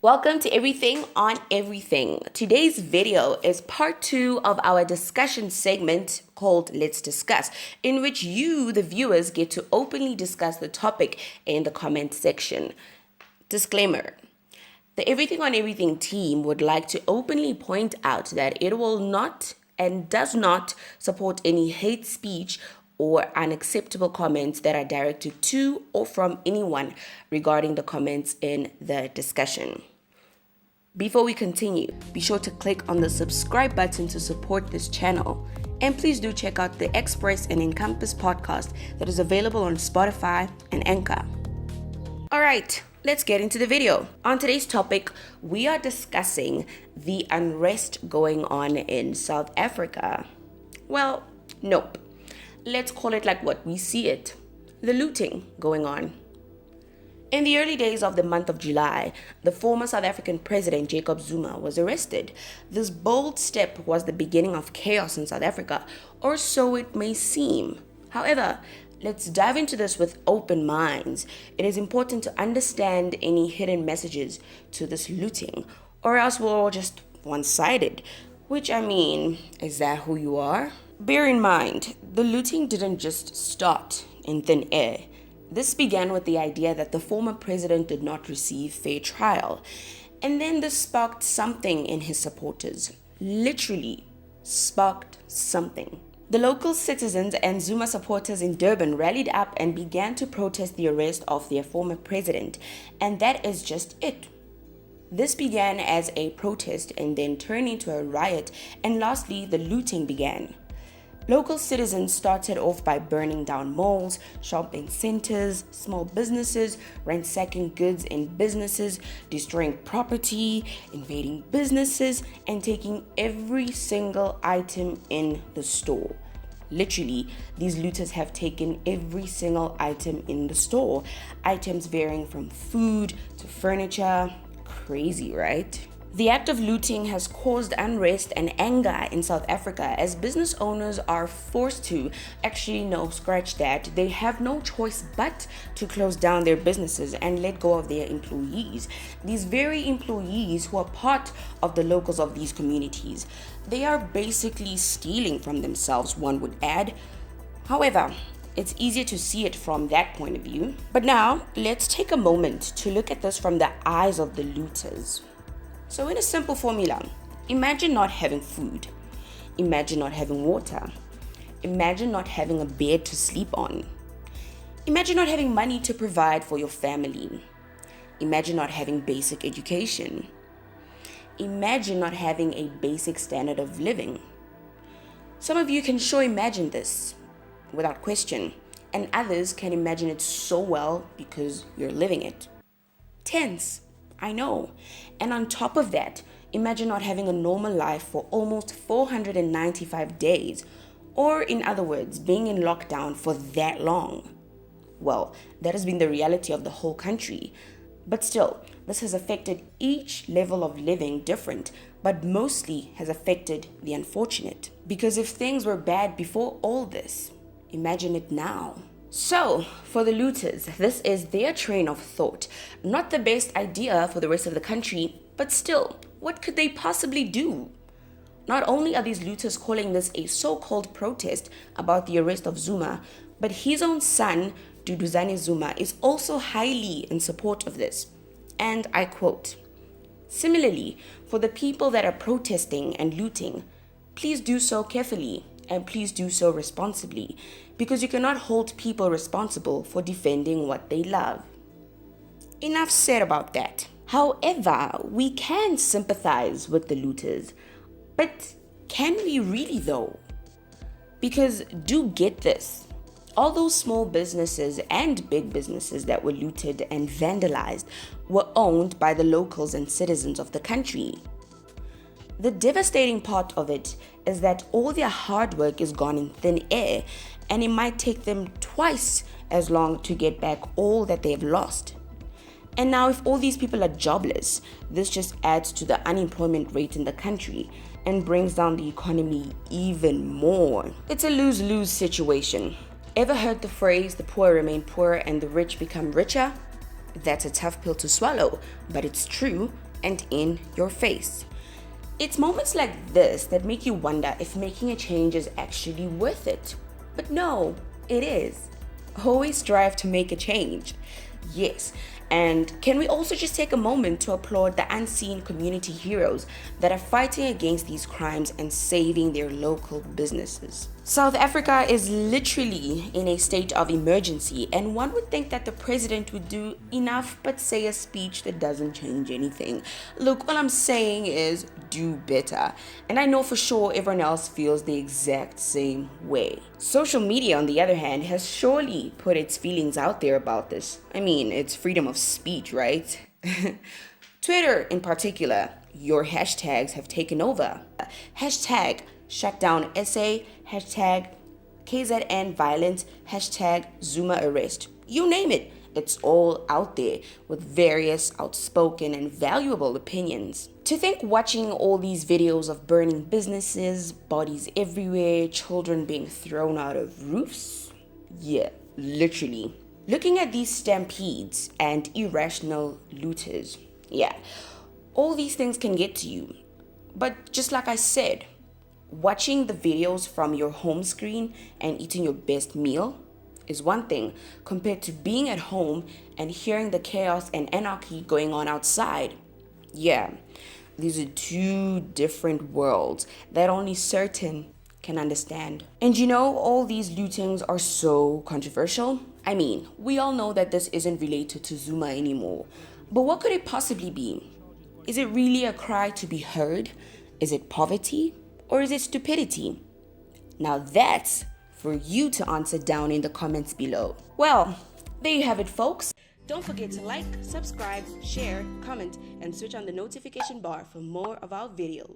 Welcome to Everything on Everything. Today's video is part 2 of our discussion segment called Let's Discuss, in which you, the viewers, get to openly discuss the topic in the comment section. Disclaimer. The Everything on Everything team would like to openly point out that it will not and does not support any hate speech or unacceptable comments that are directed to or from anyone regarding the comments in the discussion. Before we continue, be sure to click on the subscribe button to support this channel. And please do check out the Express and Encompass podcast that is available on Spotify and Anchor. Alright, let's get into the video. On today's topic, we are discussing the unrest going on in South Africa. Well, nope. Let's call it like what we see it. The looting going on. In the early days of the month of July, the former South African president Jacob Zuma was arrested. This bold step was the beginning of chaos in South Africa, or so it may seem. However, let's dive into this with open minds. It is important to understand any hidden messages to this looting, or else we're all just one-sided. Which, is that who you are? Bear in mind, the looting didn't just start in thin air. This began with the idea that the former president did not receive fair trial. And then this sparked something in his supporters. Literally sparked something. The local citizens and Zuma supporters in Durban rallied up and began to protest the arrest of their former president. And that is just it. This began as a protest and then turned into a riot, and lastly, the looting began. Local citizens started off by burning down malls, shopping centers, small businesses, ransacking goods in businesses, destroying property, invading businesses, and taking every single item in the store. Literally, these looters have taken every single item in the store. Items varying from food to furniture. Crazy, right? The act of looting has caused unrest and anger in South Africa as business owners are forced to, scratch that, they have no choice but to close down their businesses and let go of their employees. These very employees who are part of the locals of these communities, they are basically stealing from themselves, one would add. However, it's easier to see it from that point of view. But now, let's take a moment to look at this from the eyes of the looters. So in a simple formula, imagine not having food. Imagine not having water. Imagine not having a bed to sleep on. Imagine not having money to provide for your family. Imagine not having basic education. Imagine not having a basic standard of living. Some of you can sure imagine this without question, and others can imagine it so well because you're living it. Tense. I know. And on top of that, imagine not having a normal life for almost 495 days. Or in other words, being in lockdown for that long. Well, that has been the reality of the whole country. But still, this has affected each level of living different, but mostly has affected the unfortunate. Because if things were bad before all this, imagine it now. So, for the looters, this is their train of thought. Not the best idea for the rest of the country, but still, what could they possibly do? Not only are these looters calling this a so-called protest about the arrest of Zuma, but his own son, Duduzane Zuma, is also highly in support of this. And I quote, "Similarly, for the people that are protesting and looting, please do so carefully. And please do so responsibly, because you cannot hold people responsible for defending what they love." Enough said about that. However, we can sympathize with the looters, but can we really though? Because do get this, all those small businesses and big businesses that were looted and vandalized were owned by the locals and citizens of the country. The devastating part of it is that all their hard work is gone in thin air, and it might take them twice as long to get back all that they've lost. And now if all these people are jobless, this just adds to the unemployment rate in the country and brings down the economy even more. It's a lose-lose situation. Ever heard the phrase, the poor remain poor and the rich become richer? That's a tough pill to swallow, but it's true and in your face. It's moments like this that make you wonder if making a change is actually worth it. But no, it is. Always strive to make a change. Yes. And can we also just take a moment to applaud the unseen community heroes that are fighting against these crimes and saving their local businesses? South Africa is literally in a state of emergency, and one would think that the president would do enough but say a speech that doesn't change anything. Look, all I'm saying is do better. And I know for sure everyone else feels the exact same way. Social media, on the other hand, has surely put its feelings out there about this. I mean, it's freedom of speech, right? Twitter in particular, your hashtags have taken over. Hashtag shutdown SA, hashtag KZN violence, hashtag Zuma arrest. You name it. It's all out there with various outspoken and valuable opinions. To think watching all these videos of burning businesses, bodies everywhere, children being thrown out of roofs, yeah, literally. Looking at these stampedes and irrational looters, yeah, all these things can get to you. But just like I said, watching the videos from your home screen and eating your best meal is one thing compared to being at home and hearing the chaos and anarchy going on outside. Yeah, these are two different worlds that only certain can understand. And you know, all these lootings are so controversial. I mean, we all know that this isn't related to Zuma anymore. But what could it possibly be? Is it really a cry to be heard? Is it poverty? Or is it stupidity? Now that's for you to answer down in the comments below. Well, there you have it, folks. Don't forget to like, subscribe, share, comment, and switch on the notification bar for more of our videos.